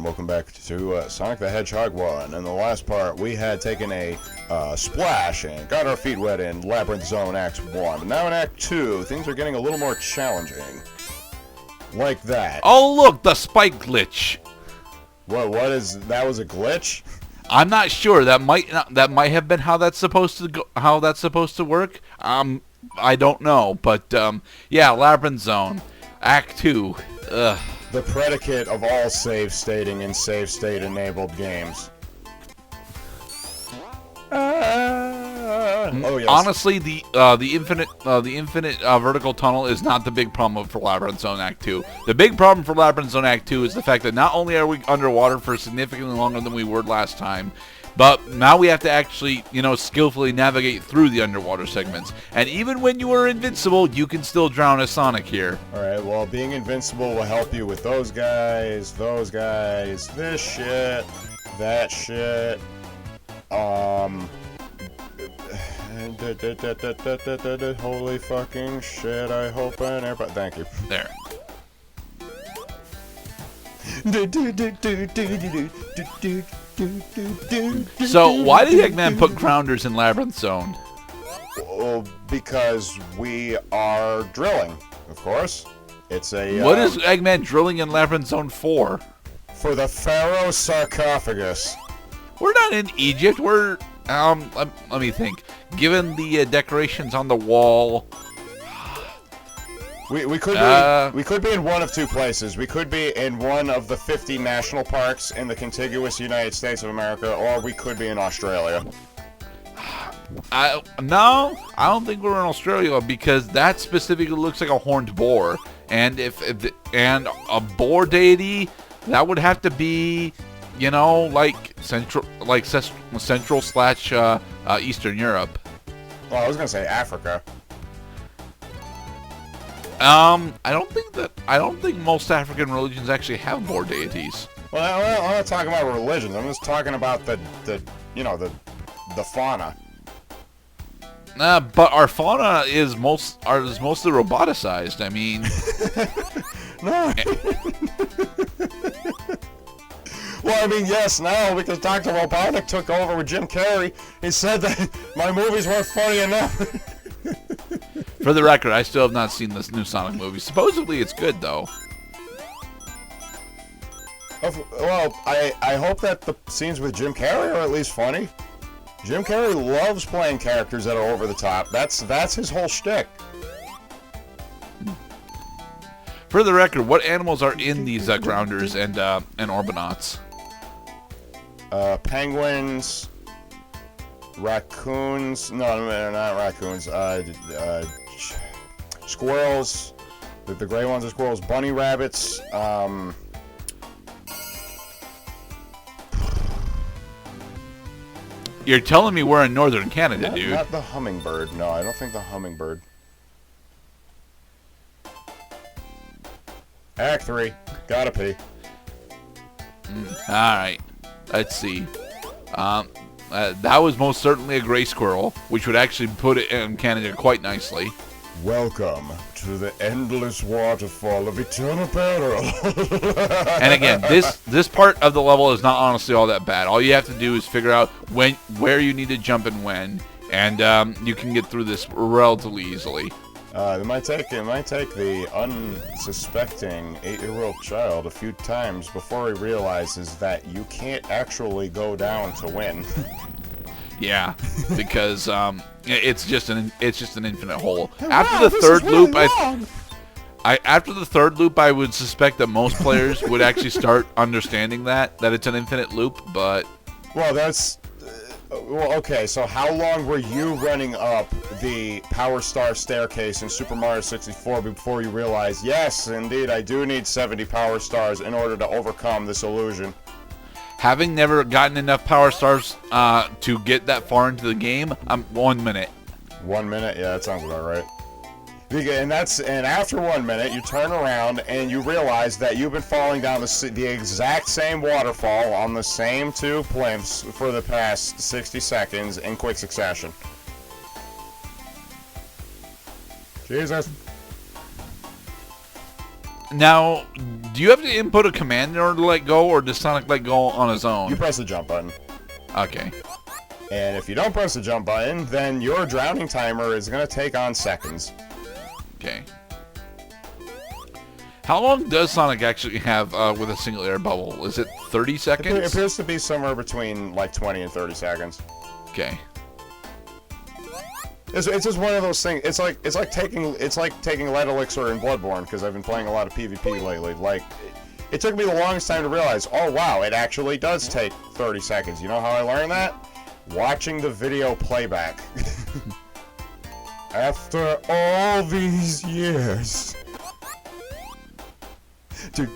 and welcome back to Sonic the Hedgehog 1. In the last part, we had taken a splash and got our feet wet in Labyrinth Zone Act 1. But now in Act 2, things are getting a little more challenging. Like that. Oh, look, the spike glitch. What is that? Was a glitch? I'm not sure. That might have been how that's supposed to go, how that's supposed to work. I don't know, but yeah, Labyrinth Zone, Act 2. Ugh. The predicate of all save stating in save state enabled games. Oh yes. Honestly, the infinite vertical tunnel is not the big problem for Labyrinth Zone Act 2. The big problem for Labyrinth Zone Act 2 is the fact that not only are we underwater for significantly longer than we were last time, but now we have to actually, skillfully navigate through the underwater segments. And even when you are invincible, you can still drown as Sonic here. Alright, well, being invincible will help you with those guys, this shit, that shit, holy fucking shit, I hope and everybody, thank you. There. So, why did Eggman put grounders in Labyrinth Zone? Well, because we are drilling, of course. It's a... What is Eggman drilling in Labyrinth Zone for? For the Pharaoh sarcophagus. We're not in Egypt. We're... let me think. Given the decorations on the wall... We could be in one of two places. We could be in one of the 50 national parks in the contiguous United States of America, or we could be in Australia. No, I don't think we're in Australia because that specifically looks like a horned boar, and and a boar deity, that would have to be, like central / Eastern Europe. Well, I was gonna say Africa. I don't think most African religions actually have boar deities. Well, I'm not talking about religions. I'm just talking about the fauna. But our fauna is mostly roboticized. I mean, No. Well, I mean, yes, now, because Dr. Robotnik took over with Jim Carrey. He said that my movies weren't funny enough. For the record, I still have not seen this new Sonic movie. Supposedly it's good, though. Well, I hope that the scenes with Jim Carrey are at least funny. Jim Carrey loves playing characters that are over the top. That's his whole shtick. For the record, what animals are in these grounders and Orbinauts? Penguins, raccoons. No, not raccoons. Squirrels. The gray ones are squirrels. Bunny rabbits. You're telling me we're in northern Canada, dude. Not the hummingbird. No, I don't think the hummingbird. Act 3. Gotta pee. Alright. Let's see. That was most certainly a gray squirrel, which would actually put it in Canada quite nicely. Welcome to the endless waterfall of eternal peril. And again, this part of the level is not honestly all that bad. All you have to do is figure out where you need to jump and when, and you can get through this relatively easily. It might take the unsuspecting 8-year-old child a few times before he realizes that you can't actually go down to win. Yeah, because it's just an infinite hole. After the third loop, after the third loop, I would suspect that most players would actually start understanding that it's an infinite loop. But well, that's okay. So how long were you running up the Power Star staircase in Super Mario 64 before you realized, yes, indeed, I do need 70 Power Stars in order to overcome this illusion? Having never gotten enough Power Stars to get that far into the game, 1 minute. 1 minute? Yeah, that sounds about right. And after 1 minute, you turn around and you realize that you've been falling down the exact same waterfall on the same two plinths for the past 60 seconds in quick succession. Jesus. Now, do you have to input a command in order to let go, or does Sonic let go on his own? You press the jump button. Okay. And if you don't press the jump button, then your drowning timer is going to take on seconds. Okay. How long does Sonic actually have with a single air bubble? Is it 30 seconds? It appears to be somewhere between like 20 and 30 seconds. Okay. It's just one of those things. It's like taking lead elixir in Bloodborne, because I've been playing a lot of PvP lately. Like, it took me the longest time to realize, oh wow, it actually does take 30 seconds. You know how I learned that? Watching the video playback. After all these years. They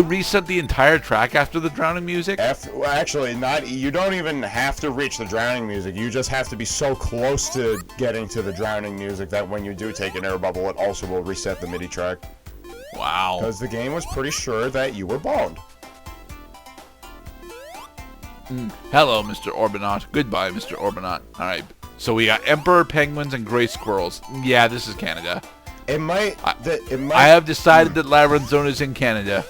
reset the entire track after the drowning music? Well, actually, you don't even have to reach the drowning music. You just have to be so close to getting to the drowning music that when you do take an air bubble, it also will reset the MIDI track. Wow. Because the game was pretty sure that you were boned. Hello, Mr. Orbinaut. Goodbye, Mr. Orbinaut. Alright, so we got Emperor Penguins and Gray Squirrels. Yeah, this is Canada. It might. I have decided that Labyrinth Zone is in Canada.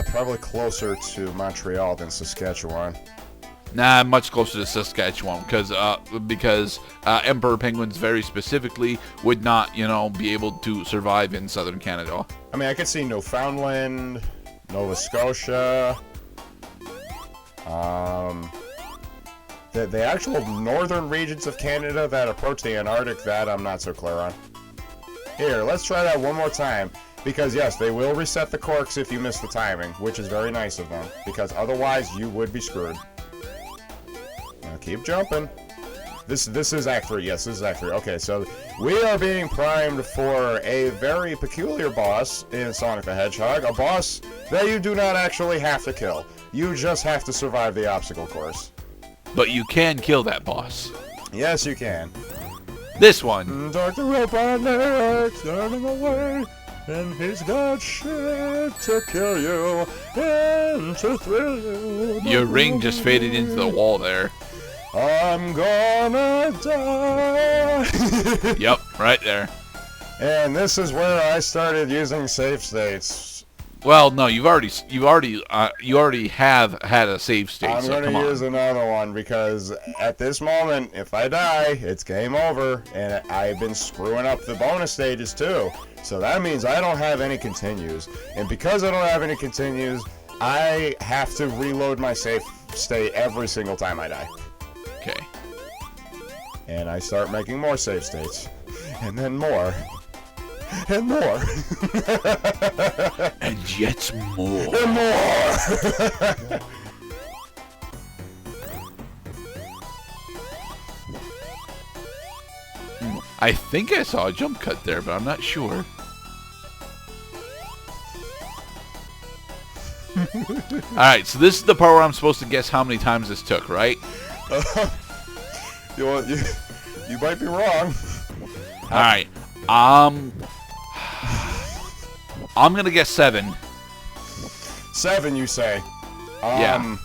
Probably closer to Montreal than Saskatchewan. Nah, much closer to Saskatchewan, because Emperor Penguins very specifically would not, be able to survive in southern Canada. I mean, I could see Newfoundland, Nova Scotia, the actual northern regions of Canada that approach the Antarctic, that I'm not so clear on. Here, let's try that one more time. Because yes, they will reset the corks if you miss the timing, which is very nice of them. Because otherwise, you would be screwed. Now keep jumping. This is Act 3. Yes, this is Act 3. Okay, so we are being primed for a very peculiar boss in Sonic the Hedgehog. A boss that you do not actually have to kill. You just have to survive the obstacle course. But you can kill that boss. Yes, you can. This one. Dr. Robotnik turning away, and he's got shit to kill you and to thrill you. Your ring just faded into the wall there. I'm gonna die. Yep, right there. And this is where I started using save states. Well, no, you already have had a save state. I'm so gonna use another one because at this moment, if I die, it's game over, and I've been screwing up the bonus stages too. So that means I don't have any continues, and because I don't have any continues, I have to reload my save state every single time I die. Okay. And I start making more save states, and then more. And more. And yet more. And more. I think I saw a jump cut there, but I'm not sure. Alright, so this is the part where I'm supposed to guess how many times this took, right? You might be wrong. Alright. I'm gonna guess 7. 7, you say? Yeah.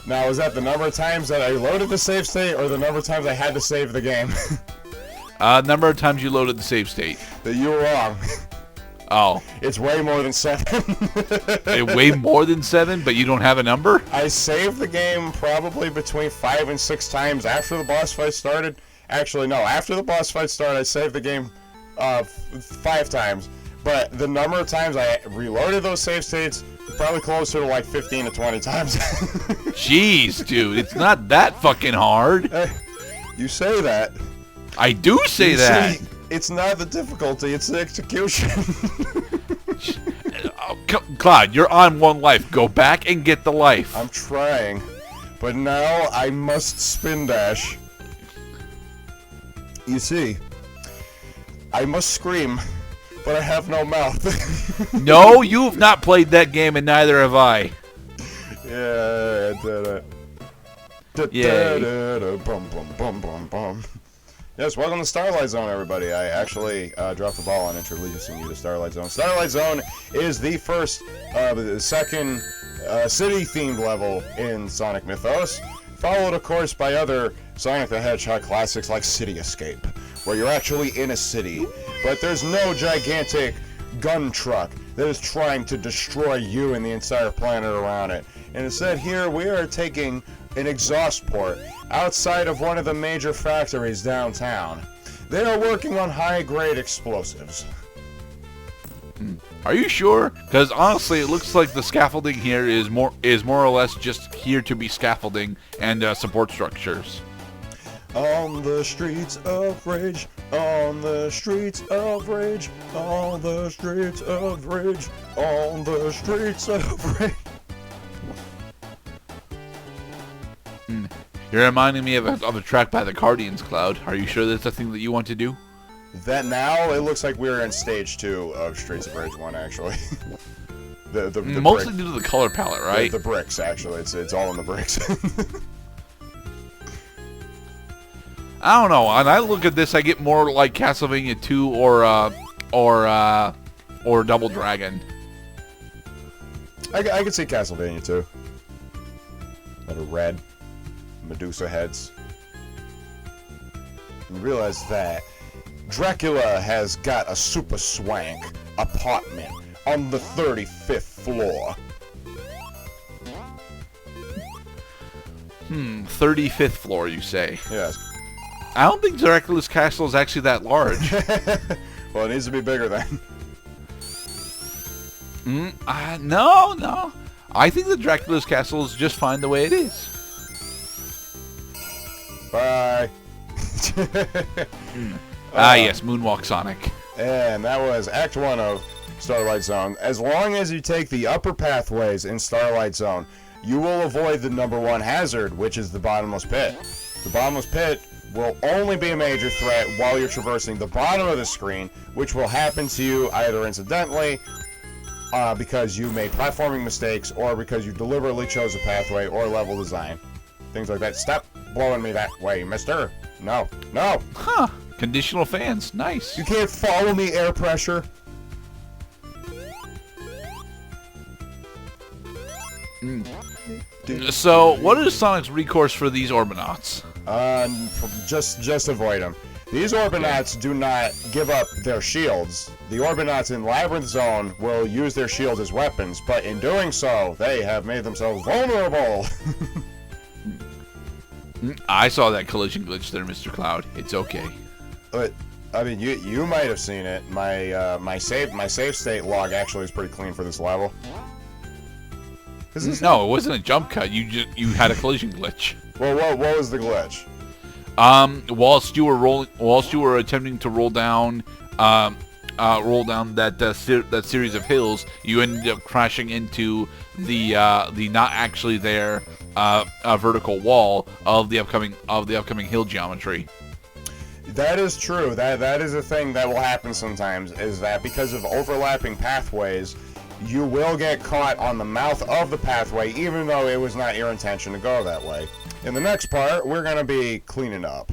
Now, is that the number of times that I loaded the save state, or the number of times I had to save the game? Number of times you loaded the save state. That you were wrong. Oh. It's way more than 7. Way more than 7, but you don't have a number? I saved the game probably between 5 and 6 times after the boss fight started. Actually, no. After the boss fight started, I saved the game 5 times. But the number of times I reloaded those save states, probably closer to like 15 to 20 times. Jeez, dude. It's not that fucking hard. You say that. I do say that. See, it's not the difficulty, it's the execution. Oh, Claude, you're on 1 life. Go back and get the life. I'm trying. But now I must spin dash. You see, I must scream, but I have no mouth. No, you have not played that game, and neither have I. Yeah, I did it. Yay. Bum, bum, bum, bum, bum. Yes, welcome to Starlight Zone, everybody. I actually dropped the ball on introducing you to Starlight Zone. Starlight Zone is the second city-themed level in Sonic Mythos, followed, of course, by other Sonic the Hedgehog classics like City Escape. where you're actually in a city, but there's no gigantic gun truck that is trying to destroy you and the entire planet around it. And instead here we are taking an exhaust port outside of one of the major factories downtown. They are working on high-grade explosives. Are you sure? Because honestly, it looks like the scaffolding here is more or less just here to be scaffolding and support structures. On the streets of rage, on the streets of rage, on the streets of rage, on the streets of rage. You're reminding me of a track by the Guardians, Cloud. Are you sure that's a thing that you want to do? That now, it looks like we're in stage 2 of Streets of Rage 1, actually. the Mostly due to the color palette, right? The bricks, actually. It's all in the bricks. I don't know. When I look at this, I get more like Castlevania 2 or Double Dragon. I could see Castlevania 2. That are red. Medusa heads. You realize that Dracula has got a super swank apartment on the 35th floor. 35th floor, you say? Yes. I don't think Dracula's castle is actually that large. Well, it needs to be bigger then. No. I think that Dracula's castle is just fine the way it is. Bye. Yes, Moonwalk Sonic. And that was Act 1 of Starlight Zone. As long as you take the upper pathways in Starlight Zone, you will avoid the number 1 hazard, which is the bottomless pit. The bottomless pit will only be a major threat while you're traversing the bottom of the screen, which will happen to you either incidentally, because you made platforming mistakes, or because you deliberately chose a pathway or level design. Things like that. Stop blowing me that way, mister. No. No! Huh. Conditional fans. Nice. You can't follow me, air pressure. So, what is Sonic's recourse for these Orbinauts? Just avoid them. These Orbinauts do not give up their shields. The Orbinauts in Labyrinth Zone will use their shields as weapons, but in doing so, they have made themselves vulnerable. I saw that collision glitch there, Mr. Cloud. It's okay. But I mean, you might have seen it. My save state log actually is pretty clean for this level. No, it wasn't a jump cut. You had a collision glitch. Well, what was the glitch? Whilst you were attempting to roll down that series of hills, you ended up crashing into the not actually there vertical wall of the upcoming hill geometry. That is true. That is a thing that will happen sometimes, is that because of overlapping pathways, you will get caught on the mouth of the pathway, even though it was not your intention to go that way. In the next part, we're going to be cleaning up.